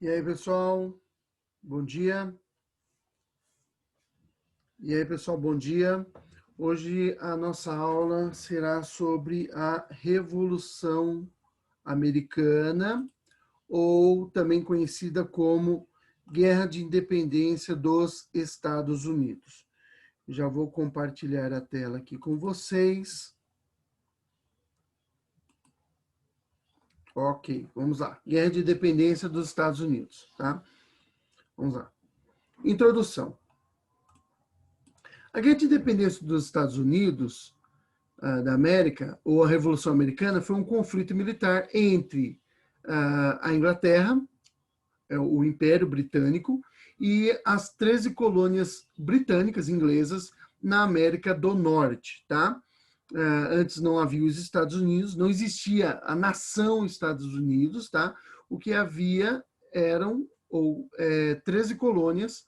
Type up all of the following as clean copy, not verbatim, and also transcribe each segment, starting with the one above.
E aí, pessoal, bom dia. E aí, pessoal, bom dia. Hoje a nossa aula será sobre a Revolução Americana, ou também conhecida como Guerra de Independência dos Estados Unidos. Já vou compartilhar a tela aqui com vocês. Ok, vamos lá. Guerra de Independência dos Estados Unidos, tá? Vamos lá. Introdução. A Guerra de Independência dos Estados Unidos da América, ou a Revolução Americana, foi um conflito militar entre a Inglaterra, o Império Britânico, e as 13 colônias britânicas inglesas na América do Norte, tá? Antes não havia os Estados Unidos, não existia a nação Estados Unidos, tá? O que havia eram 13 colônias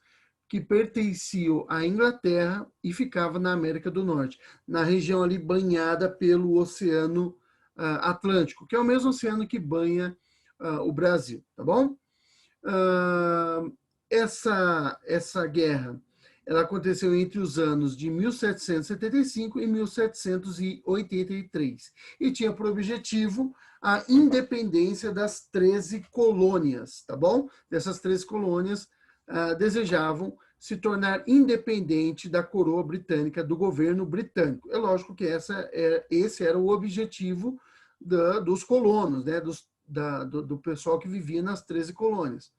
que pertenciam à Inglaterra e ficava na América do Norte, na região ali banhada pelo Oceano Atlântico, que é o mesmo oceano que banha o Brasil, tá bom? Essa guerra ela aconteceu entre os anos de 1775 e 1783 e tinha por objetivo a independência das 13 colônias, tá bom? Dessas 13 colônias desejavam se tornar independente da coroa britânica, do governo britânico. É lógico que esse era o objetivo dos colonos, né? Do pessoal que vivia nas 13 colônias.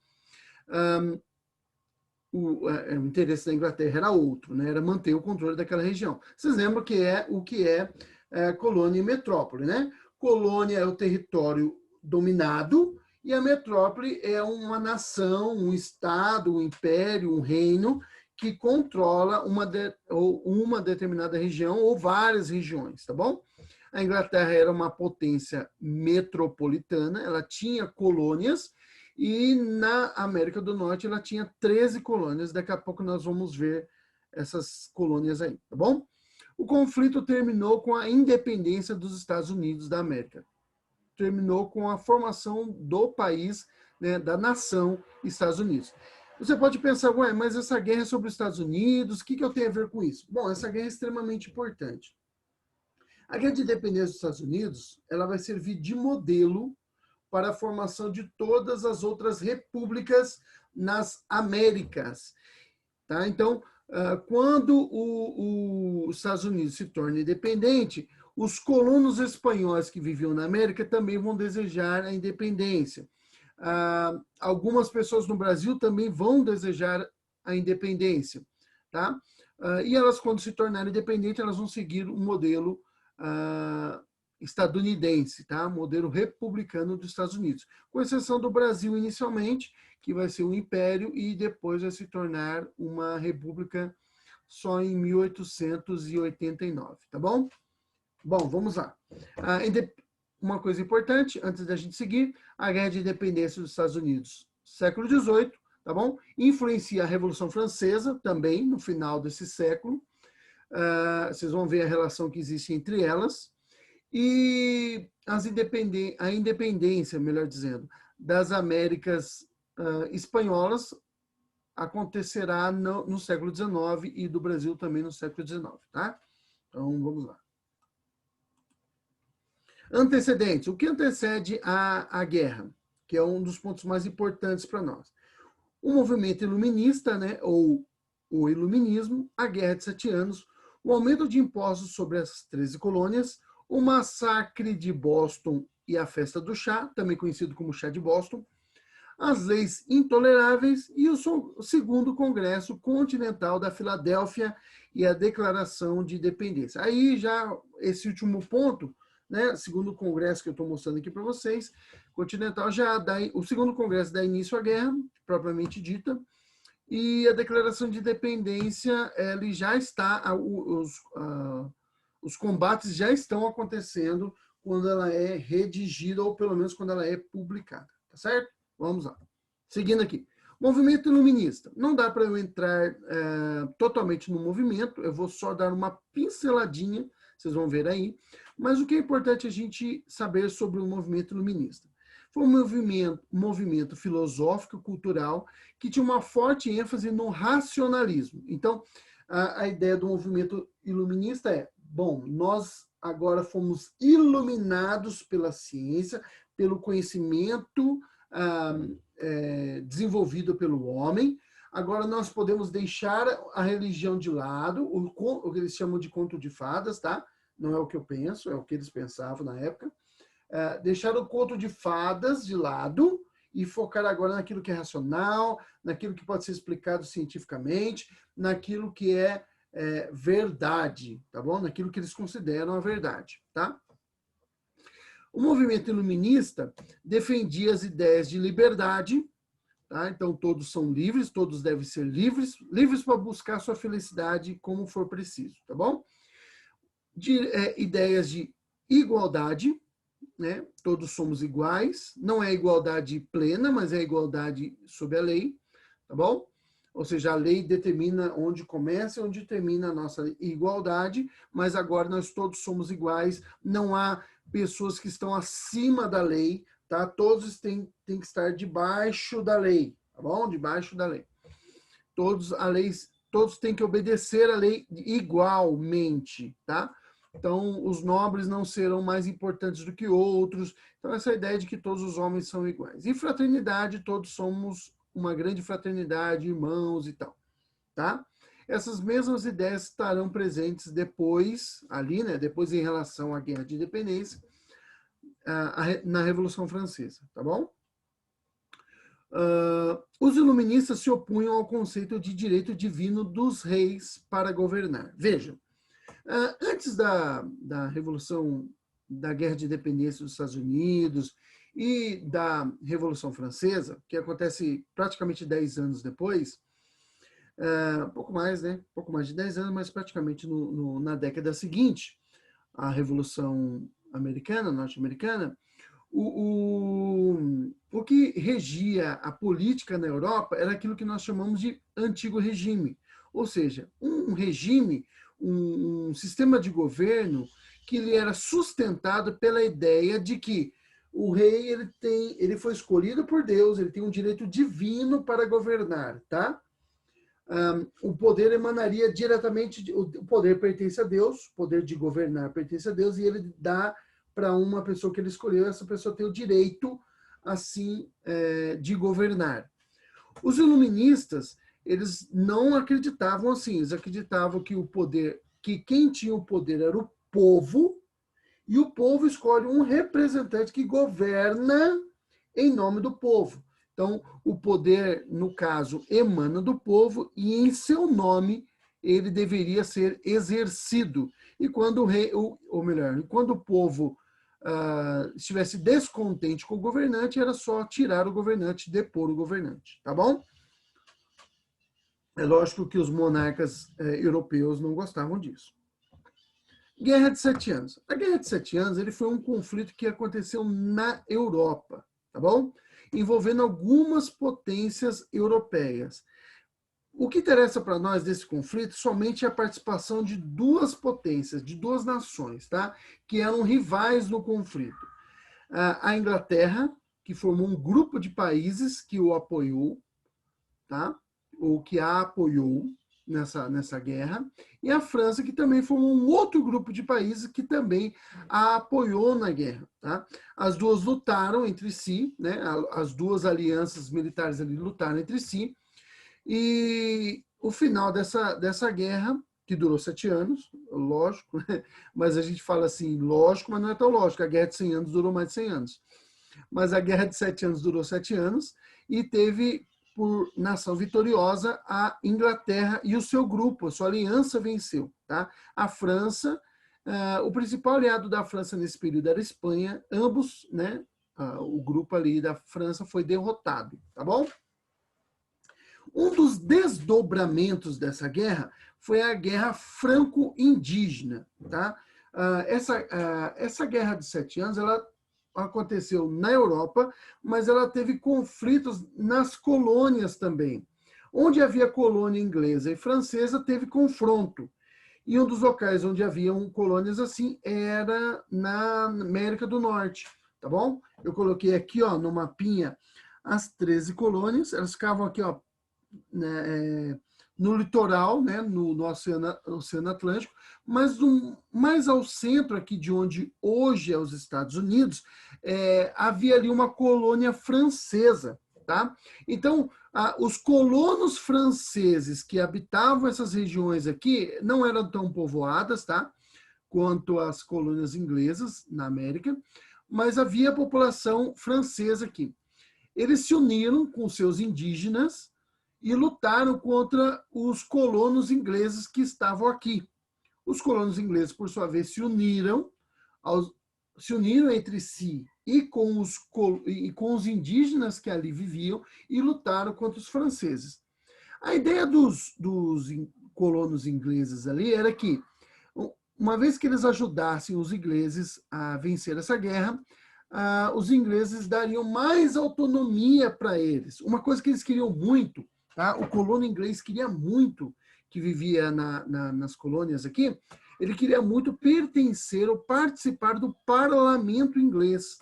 O interesse da Inglaterra era outro, né? Era manter o controle daquela região. Vocês lembram o que é colônia e metrópole, né? Colônia é o território dominado e a metrópole é uma nação, um estado, um império, um reino que controla uma determinada região ou várias regiões, tá bom? A Inglaterra era uma potência metropolitana, ela tinha colônias, e na América do Norte ela tinha 13 colônias. Daqui a pouco nós vamos ver essas colônias aí, tá bom? O conflito terminou com a independência dos Estados Unidos da América. Terminou com a formação do país, né, da nação Estados Unidos. Você pode pensar, ué, mas essa guerra é sobre os Estados Unidos, o que eu tenho a ver com isso? Bom, essa guerra é extremamente importante. A guerra de independência dos Estados Unidos, ela vai servir de modelo para a formação de todas as outras repúblicas nas Américas. Tá? Então, quando os Estados Unidos se torna independente, os colonos espanhóis que viviam na América também vão desejar a independência. Algumas pessoas no Brasil também vão desejar a independência. Tá? E elas, quando se tornarem independentes, elas vão seguir um modelo estadunidense, tá? Modelo republicano dos Estados Unidos, com exceção do Brasil inicialmente, que vai ser um império e depois vai se tornar uma república só em 1889, tá bom? Bom, vamos lá. Uma coisa importante, antes da gente seguir, a Guerra de Independência dos Estados Unidos, século XVIII, tá bom? Influencia a Revolução Francesa também, no final desse século. Vocês vão ver a relação que existe entre elas. E a independência, melhor dizendo, das Américas espanholas acontecerá no século XIX e do Brasil também no século XIX, tá? Então, vamos lá. Antecedentes. O que antecede a guerra? Que é um dos pontos mais importantes para nós. O movimento iluminista, né, ou o iluminismo, a Guerra de 7 Anos, o aumento de impostos sobre as 13 colônias, o massacre de Boston e a festa do chá, também conhecido como chá de Boston, as leis intoleráveis e o segundo Congresso Continental da Filadélfia e a Declaração de Independência. Aí já esse último ponto, né, segundo Congresso que eu estou mostrando aqui para vocês, Continental já dá, o segundo Congresso dá início à guerra, propriamente dita, e a Declaração de Independência, ele já está, os combates já estão acontecendo quando ela é redigida, ou pelo menos quando ela é publicada, tá certo? Vamos lá. Seguindo aqui. Movimento iluminista. Não dá para eu entrar totalmente no movimento, eu vou só dar uma pinceladinha, vocês vão ver aí. Mas o que é importante a gente saber sobre o movimento iluminista? Foi um movimento filosófico, cultural, que tinha uma forte ênfase no racionalismo. Então, a ideia do movimento iluminista é, bom, nós agora fomos iluminados pela ciência, pelo conhecimento desenvolvido pelo homem. Agora nós podemos deixar a religião de lado, o que eles chamam de conto de fadas, tá? Não é o que eu penso, é o que eles pensavam na época. Deixar o conto de fadas de lado e focar agora naquilo que é racional, naquilo que pode ser explicado cientificamente, naquilo que é verdade, tá bom? Naquilo que eles consideram a verdade, tá? O movimento iluminista defendia as ideias de liberdade, tá? Então todos são livres, todos devem ser livres, livres para buscar sua felicidade como for preciso, tá bom? Ideias de igualdade, né? Todos somos iguais, não é igualdade plena, mas é igualdade sob a lei, tá bom? Ou seja, a lei determina onde começa e onde termina a nossa igualdade, mas agora nós todos somos iguais, não há pessoas que estão acima da lei, tá? Todos têm que estar debaixo da lei, tá bom? Debaixo da lei. Todos têm que obedecer a lei igualmente, tá? Então, os nobres não serão mais importantes do que outros. Então, essa ideia de que todos os homens são iguais. E fraternidade, todos somos uma grande fraternidade, irmãos e tal, tá? Essas mesmas ideias estarão presentes depois, ali, né? Depois em relação à Guerra de Independência, na Revolução Francesa, tá bom? Os iluministas se opunham ao conceito de direito divino dos reis para governar. Vejam, antes da Revolução, da Guerra de Independência dos Estados Unidos e da Revolução Francesa, que acontece praticamente 10 anos depois, pouco mais, né? Pouco mais de 10 anos, mas praticamente na década seguinte, a Revolução Americana, norte-americana, o que regia a política na Europa era aquilo que nós chamamos de antigo regime, ou seja, um regime, um sistema de governo que ele era sustentado pela ideia de que o rei ele foi escolhido por Deus, ele tem um direito divino para governar, tá? O poder emanaria diretamente, o poder pertence a Deus, o poder de governar pertence a Deus, e ele dá para uma pessoa que ele escolheu, essa pessoa tem o direito, assim, de governar. Os iluministas, eles não acreditavam assim, eles acreditavam que que quem tinha o poder era o povo, e o povo escolhe um representante que governa em nome do povo. Então, o poder, no caso, emana do povo e em seu nome ele deveria ser exercido. E quando o rei, ou melhor, quando o povo estivesse descontente com o governante, era só tirar o governante, depor o governante, tá bom? É lógico que os monarcas europeus não gostavam disso. Guerra de 7 anos. A Guerra de 7 anos ele foi um conflito que aconteceu na Europa, tá bom? Envolvendo algumas potências europeias. O que interessa para nós desse conflito somente é a participação de duas potências, de duas nações, tá? Que eram rivais no conflito. A Inglaterra, que formou um grupo de países que o apoiou, tá? Ou que a apoiou nessa guerra, e a França, que também formou um outro grupo de países que também a apoiou na guerra. Tá? As duas lutaram entre si, né? As duas alianças militares ali lutaram entre si, e o final dessa guerra, que durou 7 anos, lógico, né? Mas a gente fala assim, lógico, mas não é tão lógico, a guerra de 100 anos durou mais de 100 anos. Mas a guerra de 7 anos durou 7 anos, e teve por nação vitoriosa a Inglaterra e o seu grupo, a sua aliança venceu. Tá? A França, o principal aliado da França nesse período era a Espanha, ambos, né, o grupo ali da França foi derrotado, tá bom? Um dos desdobramentos dessa guerra foi a Guerra Franco-Indígena. Tá? Essa Guerra de 7 anos, ela aconteceu na Europa, mas ela teve conflitos nas colônias também. Onde havia colônia inglesa e francesa, teve confronto. E um dos locais onde haviam colônias assim era na América do Norte. tá bom? Eu coloquei aqui, ó, no mapinha as 13 colônias, elas ficavam aqui, ó, né, no litoral, né, no Oceano Atlântico, mas mais ao centro aqui de onde hoje é os Estados Unidos, havia ali uma colônia francesa, tá? Então, os colonos franceses que habitavam essas regiões aqui não eram tão povoadas, tá? Quanto as colônias inglesas na América, mas havia população francesa aqui. Eles se uniram com seus indígenas e lutaram contra os colonos ingleses que estavam aqui. Os colonos ingleses, por sua vez, se uniram entre si e com os indígenas que ali viviam e lutaram contra os franceses. A ideia dos colonos ingleses ali era que, uma vez que eles ajudassem os ingleses a vencer essa guerra, os ingleses dariam mais autonomia para eles. Uma coisa que eles queriam muito, tá? O colono inglês queria muito, que vivia nas colônias aqui, ele queria muito pertencer ou participar do parlamento inglês,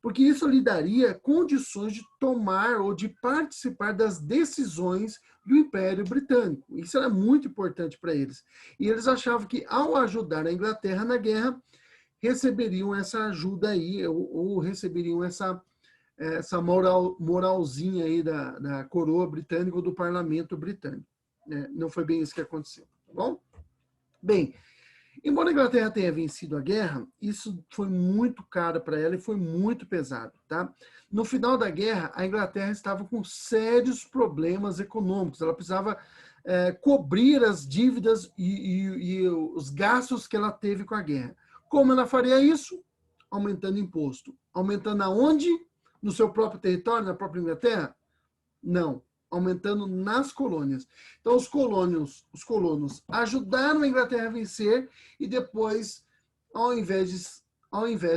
porque isso lhe daria condições de tomar ou de participar das decisões do Império Britânico. Isso era muito importante para eles. E eles achavam que, ao ajudar a Inglaterra na guerra, receberiam essa ajuda aí, ou receberiam essa moralzinha aí da coroa britânica ou do parlamento britânico. Não foi bem isso que aconteceu, tá bom? Bem, embora a Inglaterra tenha vencido a guerra, isso foi muito caro para ela e foi muito pesado, tá? No final da guerra, a Inglaterra estava com sérios problemas econômicos. Ela precisava cobrir as dívidas e os gastos que ela teve com a guerra. Como ela faria isso? Aumentando imposto. Aumentando aonde? No seu próprio território, na própria Inglaterra? Não. Aumentando nas colônias. Então, os colonos ajudaram a Inglaterra a vencer e depois, ao invés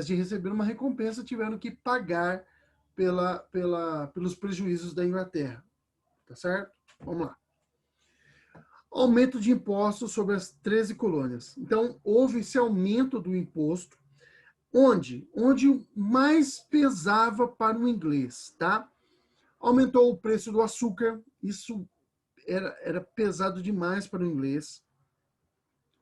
de receber uma recompensa, tiveram que pagar pelos prejuízos da Inglaterra. Tá certo? Vamos lá. Aumento de impostos sobre as 13 colônias. Então, houve esse aumento do imposto. Onde mais pesava para o inglês, tá? Aumentou o preço do açúcar, isso era pesado demais para o inglês,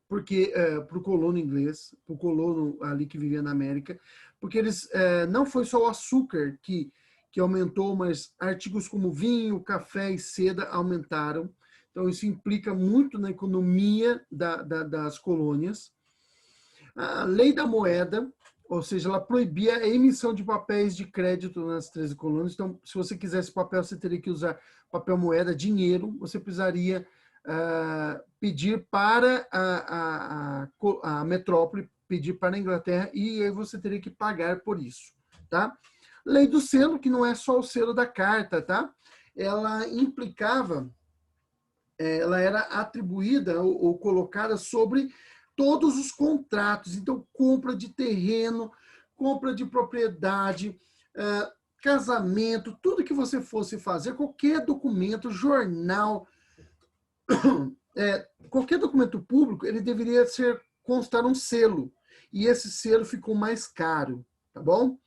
porque para o colono inglês, para o colono ali que vivia na América, porque eles não foi só o açúcar que aumentou, mas artigos como vinho, café e seda aumentaram. Então isso implica muito na economia das colônias. A lei da moeda, ou seja, ela proibia a emissão de papéis de crédito nas 13 colônias. Então, se você quisesse papel, você teria que usar papel moeda, dinheiro. Você precisaria pedir para a metrópole, pedir para a Inglaterra, e aí você teria que pagar por isso, tá? Lei do selo, que não é só o selo da carta, tá? Ela implicava, ela era atribuída ou colocada sobre todos os contratos. Então, compra de terreno, compra de propriedade, casamento, tudo que você fosse fazer, qualquer documento, jornal, qualquer documento público, ele deveria constar um selo. E esse selo ficou mais caro, tá bom?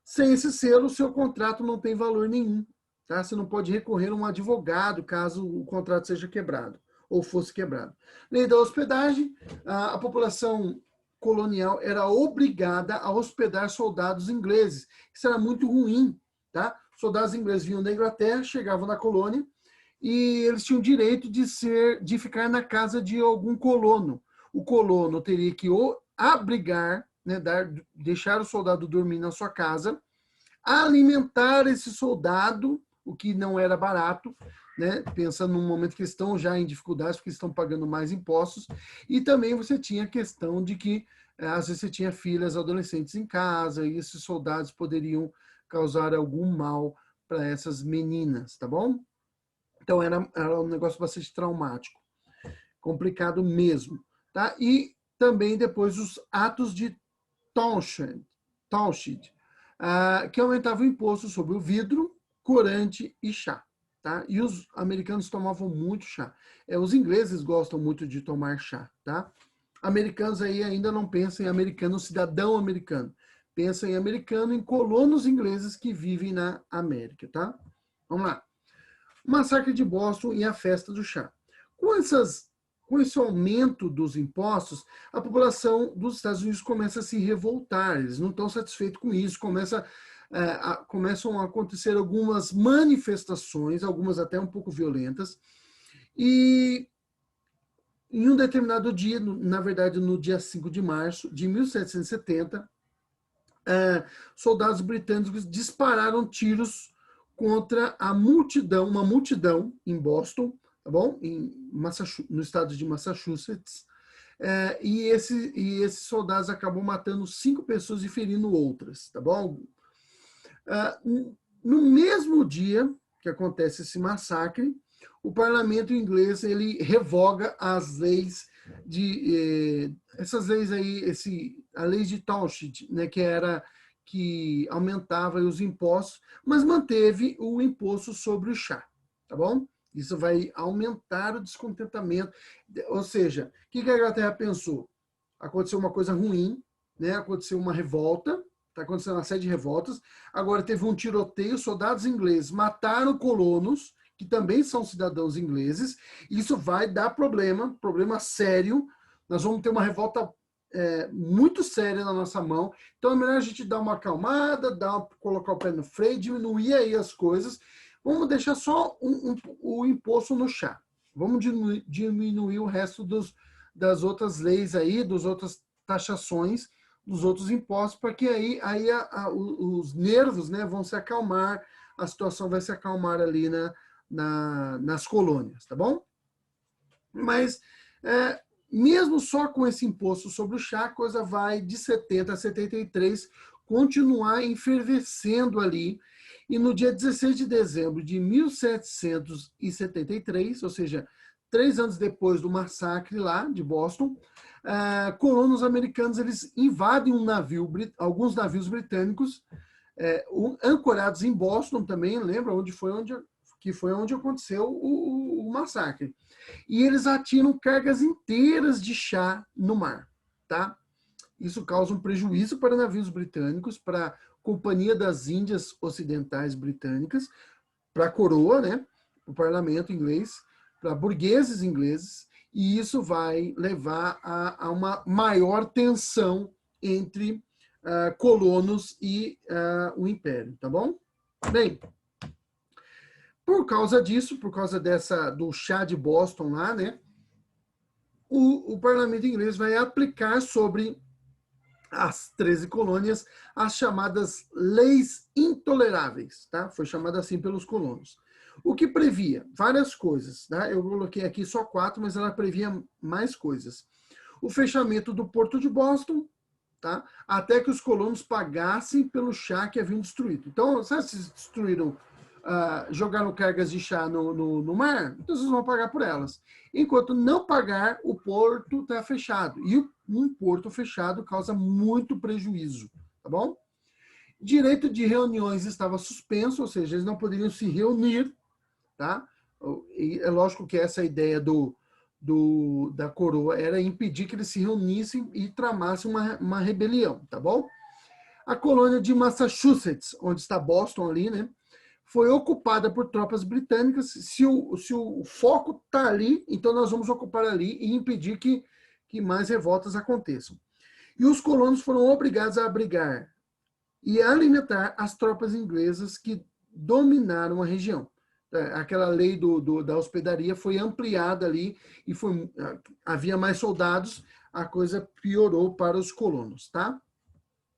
Sem esse selo, o seu contrato não tem valor nenhum. Tá? Você não pode recorrer a um advogado caso o contrato seja quebrado ou fosse quebrado. Lei da hospedagem, a população colonial era obrigada a hospedar soldados ingleses. Isso era muito ruim, tá? Soldados ingleses vinham da Inglaterra, chegavam na colônia e eles tinham direito de ficar na casa de algum colono. O colono teria que abrigar, né, deixar o soldado dormir na sua casa, alimentar esse soldado, o que não era barato, né? Pensando num momento que eles estão já em dificuldades, porque estão pagando mais impostos, e também você tinha a questão de que, às vezes, você tinha filhas adolescentes em casa, e esses soldados poderiam causar algum mal para essas meninas, tá bom? Então, era um negócio bastante traumático, complicado mesmo, tá? E também depois os atos de Townshend, que aumentavam o imposto sobre o vidro, corante e chá. Tá? E os americanos tomavam muito chá. Os ingleses gostam muito de tomar chá. Tá? Americanos aí ainda não pensam em americano, cidadão americano. Pensa em americano, em colonos ingleses que vivem na América, tá? Vamos lá. O massacre de Boston e a festa do chá. Com esse aumento dos impostos, a população dos Estados Unidos começa a se revoltar. Eles não estão satisfeitos com isso. Começam a acontecer algumas manifestações, algumas até um pouco violentas. E em um determinado dia, na verdade no dia 5 de março de 1770, soldados britânicos dispararam tiros contra uma multidão em Boston, tá bom? No estado de Massachusetts, e esses soldados acabam matando 5 pessoas e ferindo outras, tá bom? No mesmo dia que acontece esse massacre, o parlamento inglês ele revoga as leis essas leis aí, a lei de Townshend, né, que aumentava os impostos, mas manteve o imposto sobre o chá, tá bom? Isso vai aumentar o descontentamento. Ou seja, o que a Inglaterra pensou? Aconteceu uma coisa ruim, né? Aconteceu uma revolta, está acontecendo uma série de revoltas. Agora teve um tiroteio, soldados ingleses mataram colonos, que também são cidadãos ingleses. Isso vai dar problema sério. Nós vamos ter uma revolta muito séria na nossa mão. Então é melhor a gente dar uma acalmada, colocar o pé no freio, diminuir aí as coisas. Vamos deixar só o imposto no chá. Vamos diminuir o resto das outras leis aí, das outras taxações, dos outros impostos, para que aí os nervos, né, vão se acalmar, a situação vai se acalmar ali nas colônias, tá bom? Mas mesmo só com esse imposto sobre o chá, a coisa vai de 70 a 73 continuar enfervescendo ali. E no dia 16 de dezembro de 1773, ou seja, 3 anos depois do massacre lá de Boston, colonos americanos eles invadem alguns navios britânicos, ancorados em Boston também, lembra? Que foi onde aconteceu o massacre. E eles atiram cargas inteiras de chá no mar, tá? Isso causa um prejuízo para navios britânicos, para a Companhia das Índias Ocidentais Britânicas, para a coroa, né? Para o parlamento inglês, para burgueses ingleses, e isso vai levar a uma maior tensão entre colonos e o império, tá bom? Bem, por causa disso, por causa do chá de Boston lá, né? O parlamento inglês vai aplicar sobre as 13 colônias as chamadas leis intoleráveis, tá? Foi chamada assim pelos colonos. O que previa? Várias coisas, tá? Eu coloquei aqui só 4, mas ela previa mais coisas. O fechamento do porto de Boston, tá? Até que os colonos pagassem pelo chá que haviam destruído. Então, sabe se destruíram, jogaram cargas de chá no mar? Então, vocês vão pagar por elas. Enquanto não pagar, o porto está fechado. E um porto fechado causa muito prejuízo, tá bom? Direito de reuniões estava suspenso, ou seja, eles não poderiam se reunir, tá? E é lógico que essa ideia da coroa era impedir que eles se reunissem e tramassem uma rebelião, tá bom? A colônia de Massachusetts, onde está Boston ali, né? Foi ocupada por tropas britânicas. Se o foco está ali, então nós vamos ocupar ali e impedir que mais revoltas aconteçam. E os colonos foram obrigados a abrigar e a alimentar as tropas inglesas que dominaram a região. Aquela lei da hospedaria foi ampliada ali e havia mais soldados, a coisa piorou para os colonos, tá?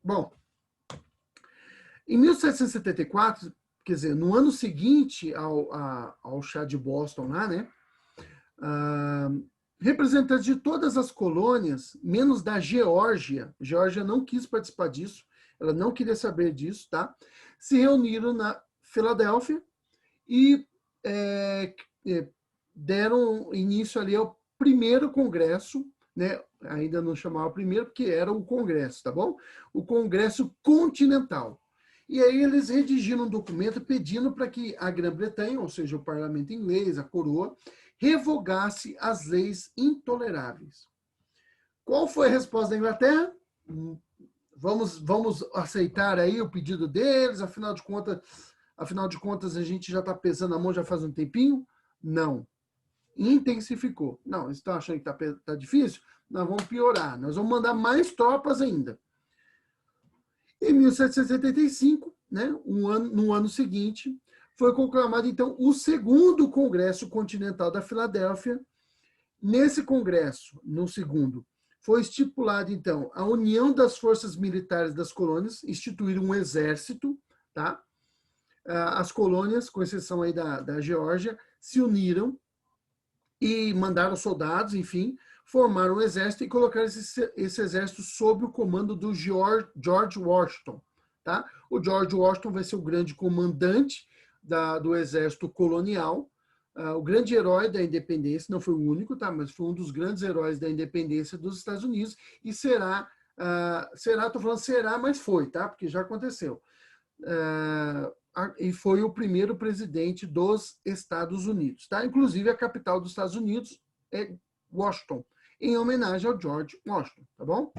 Bom, em 1774, quer dizer, no ano seguinte ao chá de Boston lá, né? Representantes de todas as colônias, menos da Geórgia não quis participar disso, ela não queria saber disso, tá? Se reuniram na Filadélfia e deram início ali ao primeiro congresso, né? Ainda não chamava primeiro porque era o congresso, tá bom? O Congresso Continental. E aí eles redigiram um documento pedindo para que a Grã-Bretanha, ou seja, o parlamento inglês, a coroa, revogasse as leis intoleráveis. Qual foi a resposta da Inglaterra? vamos aceitar aí o pedido deles, afinal de contas a gente já está pesando a mão já faz um tempinho? Não. Intensificou. Não, eles estão achando que tá difícil? Nós vamos piorar, nós vamos mandar mais tropas ainda. Em 1775, né, no ano seguinte, foi conclamado, então, o segundo Congresso Continental da Filadélfia. Nesse congresso, no segundo, foi estipulado, então, a união das forças militares das colônias, instituir um exército, tá? As colônias, com exceção aí da Geórgia, se uniram e mandaram soldados, enfim, formaram um exército e colocaram esse exército sob o comando do George Washington, tá? O George Washington vai ser o grande comandante do exército colonial, o grande herói da independência, não foi o único, tá? Mas foi um dos grandes heróis da independência dos Estados Unidos e estou falando será, mas foi, tá? Porque já aconteceu. E foi o primeiro presidente dos Estados Unidos, tá? Inclusive a capital dos Estados Unidos é Washington, em homenagem ao George Washington, tá bom?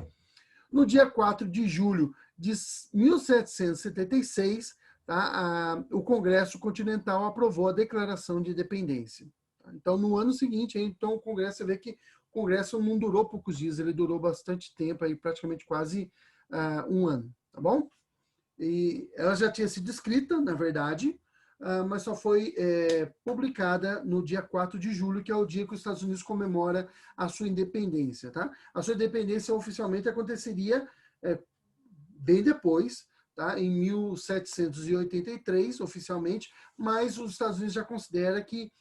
No dia 4 de julho de 1776, tá? O Congresso Continental aprovou a Declaração de Independência. Tá? Então, no ano seguinte, então, o Congresso, você vê que o Congresso não durou poucos dias, ele durou bastante tempo, aí, praticamente quase um ano, tá bom? E ela já tinha sido escrita, na verdade, mas só foi publicada no dia 4 de julho, que é o dia que os Estados Unidos comemora a sua independência. Tá? A sua independência oficialmente aconteceria bem depois, tá? Em 1783, oficialmente, mas os Estados Unidos já considera que,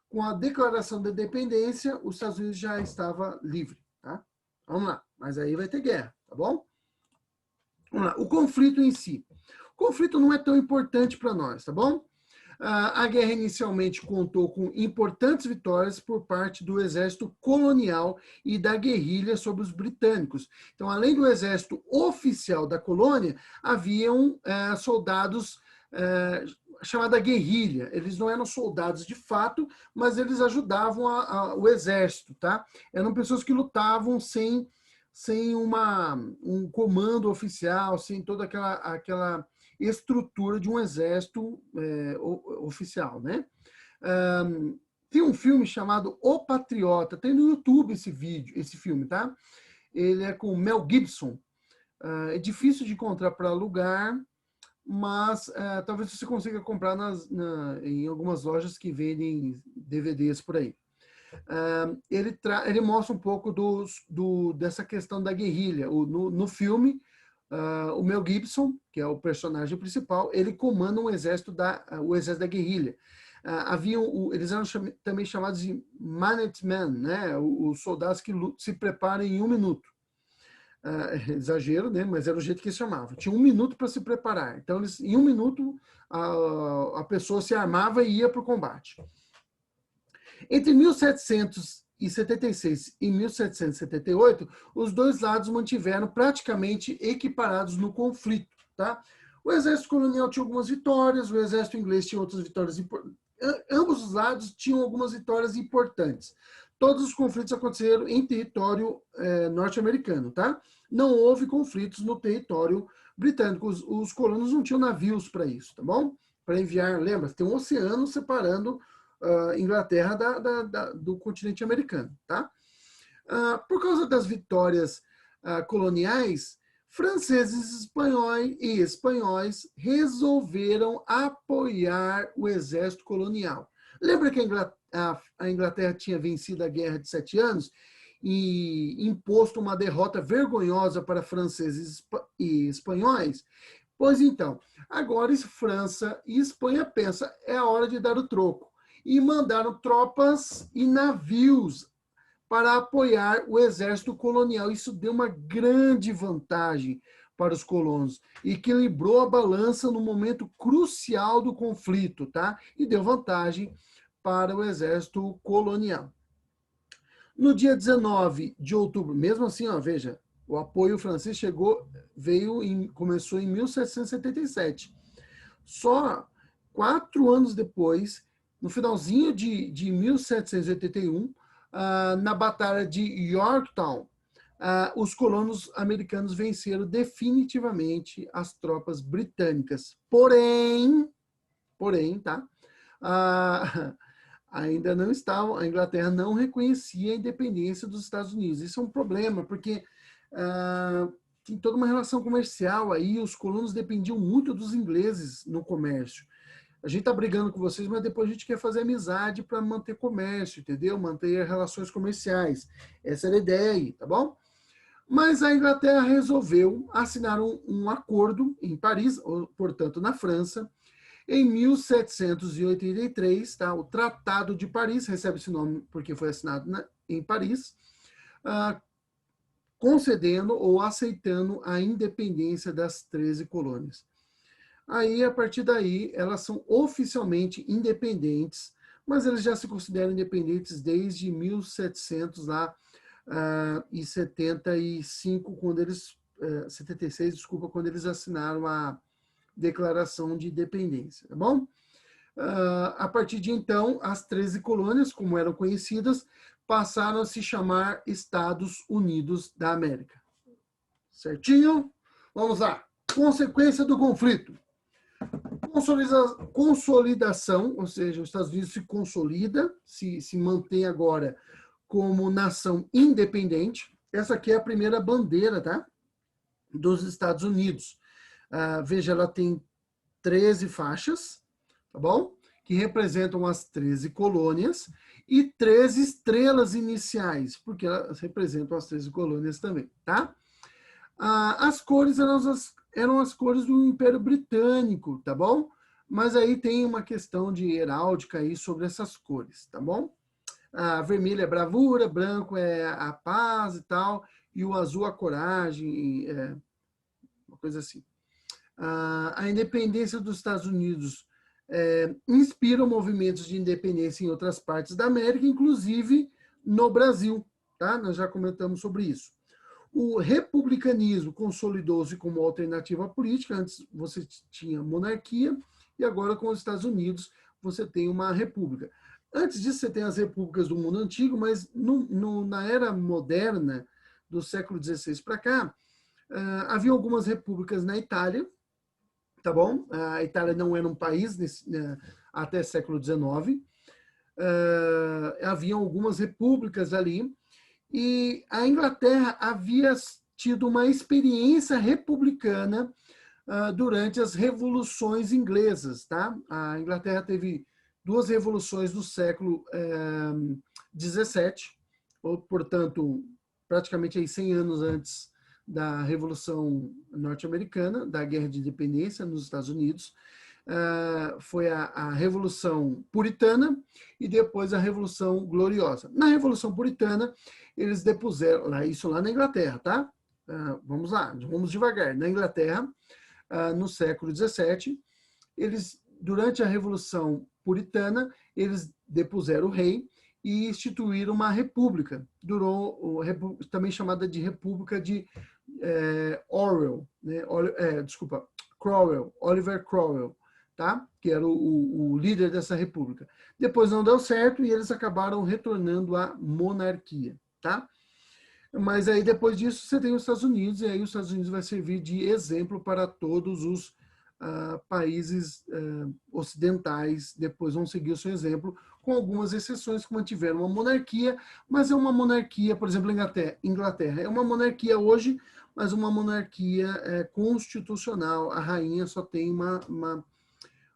com a declaração da independência, os Estados Unidos já estava livre. Tá? Vamos lá, mas aí vai ter guerra, tá bom? Vamos lá, o conflito em si. O conflito não é tão importante para nós, tá bom? A guerra inicialmente contou com importantes vitórias por parte do exército colonial e da guerrilha sobre os britânicos. Então, além do exército oficial da colônia, haviam soldados chamada guerrilha. Eles não eram soldados de fato, mas eles ajudavam o exército, tá? Eram pessoas que lutavam sem um comando oficial, sem toda aquela estrutura de um exército oficial, né? Tem um filme chamado O Patriota, tem no YouTube esse filme, tá? Ele é com Mel Gibson. É difícil de encontrar para alugar, mas talvez você consiga comprar em algumas lojas que vendem DVDs por aí. Ele mostra um pouco dessa questão da guerrilha. No filme, o Mel Gibson, que é o personagem principal, ele comanda o exército da guerrilha. Eles eram também chamados de Minutemen, né? Os soldados que se preparam em 1 minuto. Exagero, né? Mas era o jeito que eles chamavam. Tinha 1 minuto para se preparar. Então, em 1 minuto, a pessoa se armava e ia para o combate. Entre 1776 e 1778, os dois lados mantiveram praticamente equiparados no conflito. Tá? O exército colonial tinha algumas vitórias, o exército inglês tinha outras vitórias importantes. Ambos os lados tinham algumas vitórias importantes. Todos os conflitos aconteceram em território norte-americano. Tá? Não houve conflitos no território britânico. Os colonos não tinham navios para isso, tá bom? Para enviar, lembra, tem um oceano separando Inglaterra do continente americano. Tá? Por causa das vitórias coloniais, franceses e espanhóis resolveram apoiar o exército colonial. Lembra que a Inglaterra tinha vencido a Guerra de 7 Anos e imposto uma derrota vergonhosa para franceses e espanhóis? Pois então, agora França e Espanha pensam, é a hora de dar o troco. E mandaram tropas e navios para apoiar o exército colonial. Isso deu uma grande vantagem para os colonos, equilibrou a balança no momento crucial do conflito, tá? E deu vantagem para o exército colonial. No dia 19 de outubro, mesmo assim, ó, veja, o apoio francês começou em 1777. Só 4 anos depois, no finalzinho de 1781, na Batalha de Yorktown, os colonos americanos venceram definitivamente as tropas britânicas. Porém, tá? Ainda não estavam, a Inglaterra não reconhecia a independência dos Estados Unidos. Isso é um problema, porque tem toda uma relação comercial aí, os colonos dependiam muito dos ingleses no comércio. A gente está brigando com vocês, mas depois a gente quer fazer amizade para manter comércio, entendeu? Manter relações comerciais. Essa era a ideia aí, tá bom? Mas a Inglaterra resolveu assinar um acordo em Paris, ou, portanto, na França, em 1783, tá? O Tratado de Paris, recebe esse nome porque foi assinado em Paris, concedendo ou aceitando a independência das 13 colônias. Aí, a partir daí, elas são oficialmente independentes, mas eles já se consideram independentes desde 1775, quando eles 76, desculpa, quando eles assinaram a Declaração de Independência, tá bom? A partir de então, as 13 colônias, como eram conhecidas, passaram a se chamar Estados Unidos da América. Certinho? Vamos lá. Consequência do conflito. Consolidação, ou seja, os Estados Unidos se consolida, se mantém agora como nação independente. Essa aqui é a primeira bandeira, tá? Dos Estados Unidos. Veja, ela tem 13 faixas, tá bom? Que representam as 13 colônias e 13 estrelas iniciais, porque elas representam as 13 colônias também, tá? As cores eram as cores do Império Britânico, tá bom? Mas aí tem uma questão de heráldica aí sobre essas cores, tá bom? Vermelho é bravura, branco é a paz e tal, e o azul a coragem, uma coisa assim. A independência dos Estados Unidos inspira movimentos de independência em outras partes da América, inclusive no Brasil, tá? Nós já comentamos sobre isso. O republicanismo consolidou-se como alternativa política. Antes você tinha monarquia e agora com os Estados Unidos você tem uma república. Antes disso você tem as repúblicas do mundo antigo, mas na era moderna, do século XVI para cá, havia algumas repúblicas na Itália, tá bom? A Itália não era um país até século XIX. Havia algumas repúblicas ali, e a Inglaterra havia tido uma experiência republicana durante as revoluções inglesas, tá? A Inglaterra teve 2 revoluções no século XVII, ou, portanto, praticamente aí 100 anos antes da Revolução Norte-Americana, da Guerra de Independência nos Estados Unidos. Foi a Revolução Puritana e depois a Revolução Gloriosa. Na Revolução Puritana, eles depuseram, isso lá na Inglaterra, tá? Vamos lá, vamos devagar. Na Inglaterra, no século XVII, durante a Revolução Puritana, eles depuseram o rei e instituíram uma república, também chamada de República de Orwell, né? Cromwell, Oliver Cromwell, tá? Que era o líder dessa república. Depois não deu certo e eles acabaram retornando à monarquia, tá? Mas aí depois disso você tem os Estados Unidos, e aí os Estados Unidos vai servir de exemplo para todos os países ocidentais, depois vão seguir o seu exemplo, com algumas exceções que mantiveram uma monarquia, mas é uma monarquia, por exemplo, Inglaterra é uma monarquia hoje, mas uma monarquia constitucional. A rainha só tem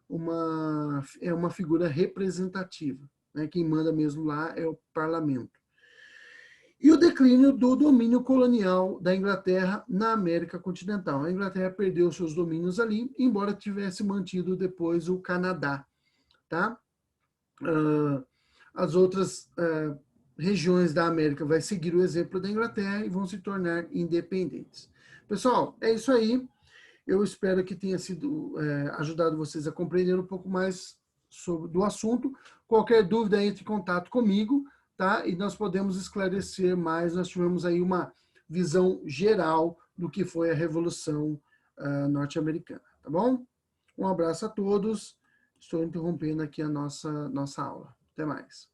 uma figura representativa, né? Quem manda mesmo lá é o parlamento. E o declínio do domínio colonial da Inglaterra na América continental. A Inglaterra perdeu seus domínios ali, embora tivesse mantido depois o Canadá, tá? As outras regiões da América vai seguir o exemplo da Inglaterra e vão se tornar independentes. Pessoal, é isso aí. Eu espero que tenha sido ajudado vocês a compreender um pouco mais do assunto. Qualquer dúvida, entre em contato comigo, tá? E nós podemos esclarecer mais. Nós tivemos aí uma visão geral do que foi a Revolução Norte-Americana, tá bom? Um abraço a todos. Estou interrompendo aqui a nossa aula. Até mais.